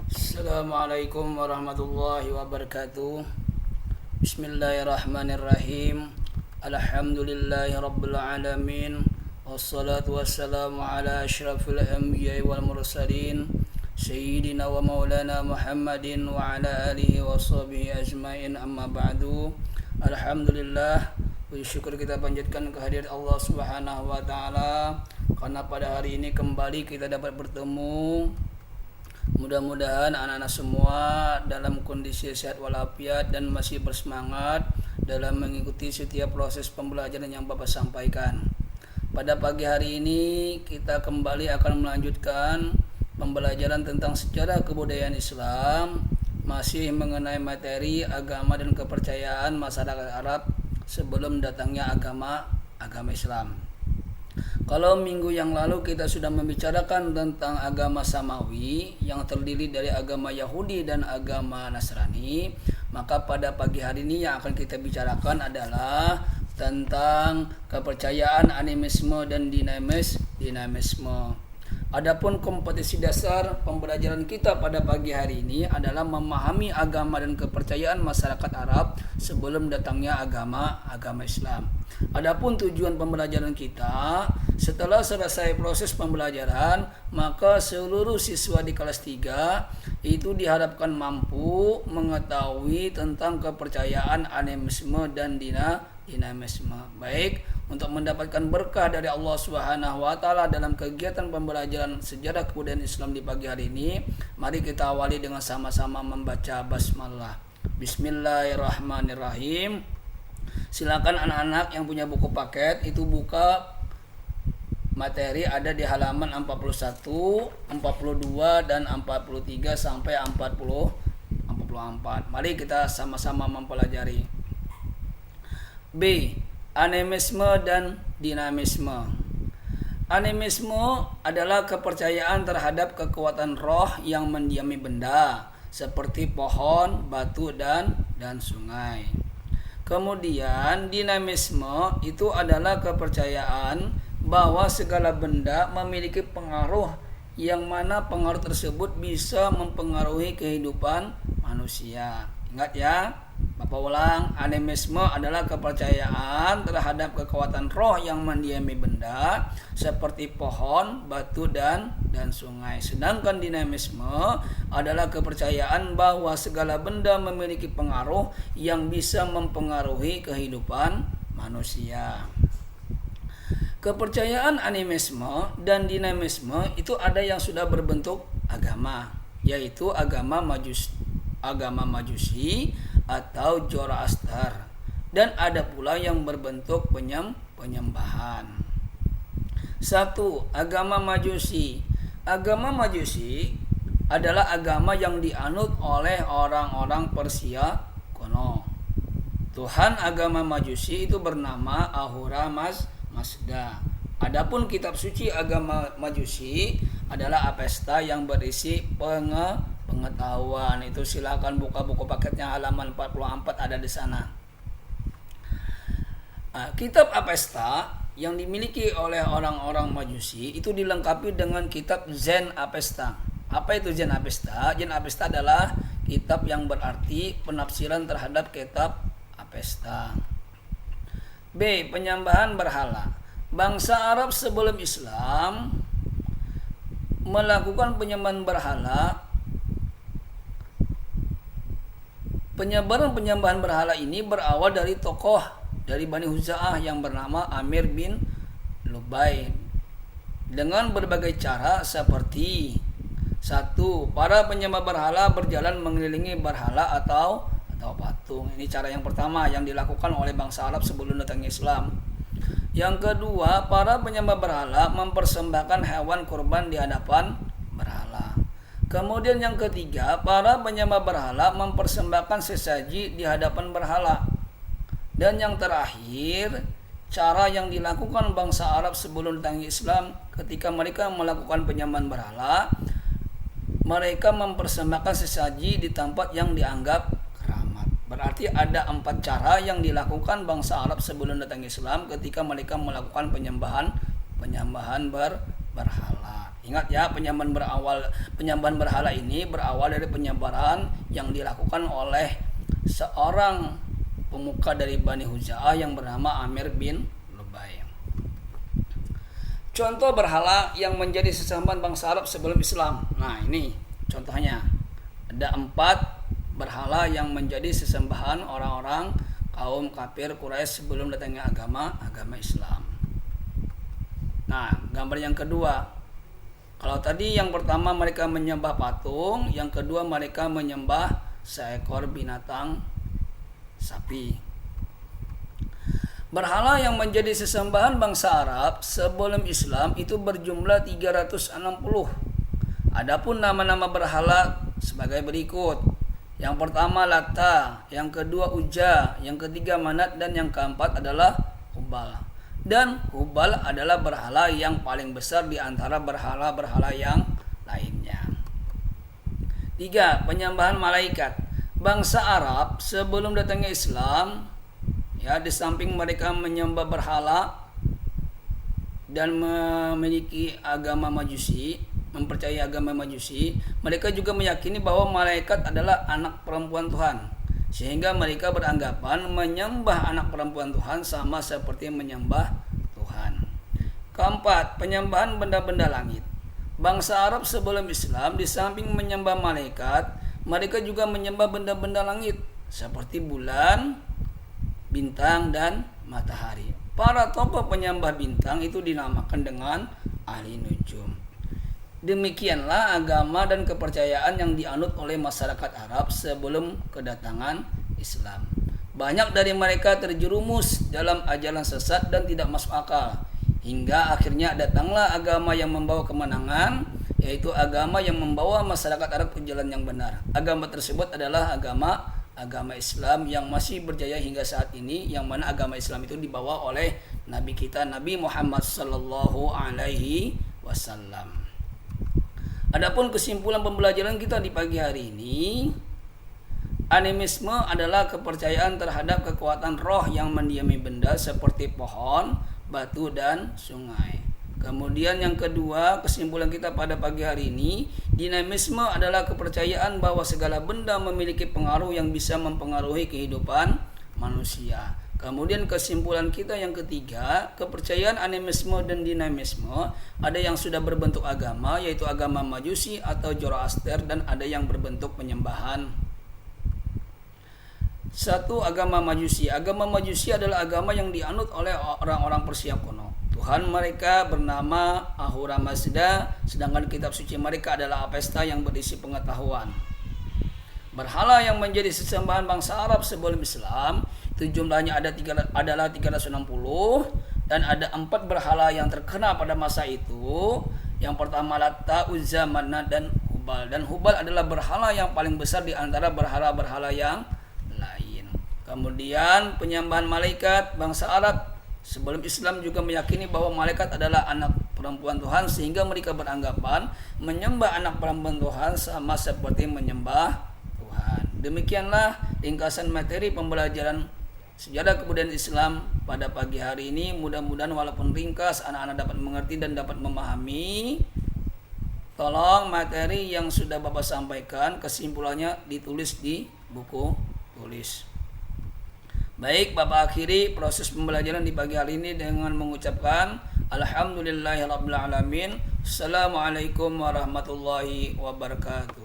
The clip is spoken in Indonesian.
Assalamualaikum warahmatullahi wabarakatuh. Bismillahirrahmanirrahim. Alhamdulillahi rabbil alamin. Wassalatu wassalamu ala asyrafil anbiya'i wal mursalin Sayyidina wa maulana Muhammadin wa ala alihi wa sahbihi ajmain, amma ba'du. Alhamdulillah, puji syukur kita panjatkan kehadirat Allah Subhanahu wa taala karena pada hari ini kembali kita dapat bertemu. Mudah-mudahan anak-anak semua dalam kondisi sehat walafiat dan masih bersemangat dalam mengikuti setiap proses pembelajaran yang Bapak sampaikan. Pada pagi hari ini kita kembali akan melanjutkan pembelajaran tentang sejarah kebudayaan Islam, masih mengenai materi agama dan kepercayaan masyarakat Arab sebelum datangnya agama Islam. Kalau minggu yang lalu kita sudah membicarakan tentang agama Samawi yang terdiri dari agama Yahudi dan agama Nasrani, maka pada pagi hari ini yang akan kita bicarakan adalah tentang kepercayaan animisme dan dinamisme. Adapun kompetisi dasar pembelajaran kita pada pagi hari ini adalah memahami agama dan kepercayaan masyarakat Arab sebelum datangnya agama Islam. Adapun tujuan pembelajaran kita, setelah selesai proses pembelajaran, maka seluruh siswa di kelas 3 itu diharapkan mampu mengetahui tentang kepercayaan animisme dan dinamisme. Baik, untuk mendapatkan berkah dari Allah Subhanahu wa taala dalam kegiatan pembelajaran sejarah kebudayaan Islam di pagi hari ini, mari kita awali dengan sama-sama membaca basmalah. Bismillahirrahmanirrahim. Silakan anak-anak yang punya buku paket itu buka materi ada di halaman 41, 42 dan 43 sampai 44. Mari kita sama-sama mempelajari. B. Animisme dan dinamisme. Animisme adalah kepercayaan terhadap kekuatan roh yang mendiami benda seperti pohon, batu dan sungai. Kemudian dinamisme itu adalah kepercayaan bahwa segala benda memiliki pengaruh yang mana pengaruh tersebut bisa mempengaruhi kehidupan manusia. Ingat ya, Bapak ulang, animisme adalah kepercayaan terhadap kekuatan roh yang mendiami benda seperti pohon, batu dan sungai. Sedangkan dinamisme adalah kepercayaan bahwa segala benda memiliki pengaruh yang bisa mempengaruhi kehidupan manusia. Kepercayaan animisme dan dinamisme itu ada yang sudah berbentuk agama, yaitu agama Majusi atau Zoroaster, dan ada pula yang berbentuk penyembahan. 1. Agama Majusi. Agama Majusi adalah agama yang dianut oleh orang-orang Persia kuno. Tuhan agama Majusi itu bernama Ahura Mazda. Adapun kitab suci agama Majusi adalah Avesta yang berisi pengetahuan. Itu silakan buka buku paketnya halaman 44 ada di sana. Kitab Avesta yang dimiliki oleh orang-orang Majusi itu dilengkapi dengan kitab Zen Avesta. Apa itu Zen Avesta? Zen Avesta adalah kitab yang berarti penafsiran terhadap kitab Avesta. B. Penyembahan berhala. Bangsa Arab sebelum Islam melakukan penyembahan berhala. Penyembahan berhala ini berawal dari tokoh dari Bani Huza'ah yang bernama Amir bin Lubai dengan berbagai cara seperti 1. Para penyembah berhala berjalan mengelilingi berhala atau patung. Ini cara yang pertama yang dilakukan oleh bangsa Arab sebelum datangnya Islam. Yang kedua, para penyembah berhala mempersembahkan hewan kurban di hadapan berhala. Kemudian yang ketiga, para penyembah berhala mempersembahkan sesaji di hadapan berhala. Dan yang terakhir, cara yang dilakukan bangsa Arab sebelum datangnya Islam ketika mereka melakukan penyembahan berhala, mereka mempersembahkan sesaji di tempat yang dianggap keramat. Berarti ada 4 cara yang dilakukan bangsa Arab sebelum datangnya Islam ketika mereka melakukan penyembahan berhala. Ingat ya, penyembahan berhala ini berawal dari penyebaran yang dilakukan oleh seorang pemuka dari Bani Huza'ah yang bernama Amir bin Lubai. Contoh berhala yang menjadi sesembahan bangsa Arab sebelum Islam. Nah, ini contohnya. Ada 4 berhala yang menjadi sesembahan orang-orang kaum kafir Quraisy sebelum datangnya agama Islam. Nah, gambar yang kedua. Kalau tadi yang pertama mereka menyembah patung, yang kedua mereka menyembah seekor binatang sapi. Berhala yang menjadi sesembahan bangsa Arab sebelum Islam itu berjumlah 360. Adapun nama-nama berhala sebagai berikut. Yang pertama Lata, yang kedua Uzza, yang ketiga Manat, dan yang keempat adalah Hubal. Dan Hubal adalah berhala yang paling besar di antara berhala-berhala yang lainnya. 3. Penyembahan malaikat. Bangsa Arab sebelum datangnya Islam, ya, di samping mereka menyembah berhala dan memiliki agama Majusi, mempercayai agama Majusi, mereka juga meyakini bahwa malaikat adalah anak perempuan Tuhan. Sehingga mereka beranggapan menyembah anak perempuan Tuhan sama seperti menyembah Tuhan. Keempat, penyembahan benda-benda langit. Bangsa Arab sebelum Islam di samping menyembah malaikat, mereka juga menyembah benda-benda langit seperti bulan, bintang, dan matahari. Para tokoh penyembah bintang itu dinamakan dengan ahli nujum. Demikianlah agama dan kepercayaan yang dianut oleh masyarakat Arab sebelum kedatangan Islam. Banyak dari mereka terjerumus dalam ajaran sesat dan tidak masuk akal. Hingga akhirnya datanglah agama yang membawa kemenangan, yaitu agama yang membawa masyarakat Arab ke jalan yang benar. Agama tersebut adalah agama Islam yang masih berjaya hingga saat ini, yang mana agama Islam itu dibawa oleh Nabi kita, Nabi Muhammad sallallahu alaihi wasallam. Adapun kesimpulan pembelajaran kita di pagi hari ini, animisme adalah kepercayaan terhadap kekuatan roh yang mendiami benda seperti pohon, batu, dan sungai. Kemudian yang kedua, kesimpulan kita pada pagi hari ini, dinamisme adalah kepercayaan bahwa segala benda memiliki pengaruh yang bisa mempengaruhi kehidupan manusia. Kemudian kesimpulan kita yang ketiga, kepercayaan animisme dan dinamisme ada yang sudah berbentuk agama, yaitu agama Majusi atau Zoroaster, dan ada yang berbentuk penyembahan. 1. Agama Majusi. Agama Majusi adalah agama yang dianut oleh orang-orang Persia kuno. Tuhan mereka bernama Ahura Mazda, sedangkan kitab suci mereka adalah Avesta yang berisi pengetahuan. Berhala yang menjadi sesembahan bangsa Arab sebelum Islam itu jumlahnya adalah 360, dan ada 4 berhala yang terkenal pada masa itu. Yang pertama Lata, Uzza, Manat, dan Hubal. Dan Hubal adalah berhala yang paling besar di antara berhala-berhala yang lain. Kemudian penyembahan malaikat. Bangsa Arab sebelum Islam juga meyakini bahwa malaikat adalah anak perempuan Tuhan, sehingga mereka beranggapan menyembah anak perempuan Tuhan sama seperti menyembah Tuhan. Demikianlah ringkasan materi pembelajaran sejarah kebudayaan Islam pada pagi hari ini. Mudah-mudahan walaupun ringkas, anak-anak dapat mengerti dan dapat memahami. Tolong materi yang sudah Bapak sampaikan, kesimpulannya ditulis di buku tulis. Baik, Bapak akhiri proses pembelajaran di pagi hari ini dengan mengucapkan Alhamdulillahirabbil alamin. Assalamualaikum warahmatullahi wabarakatuh.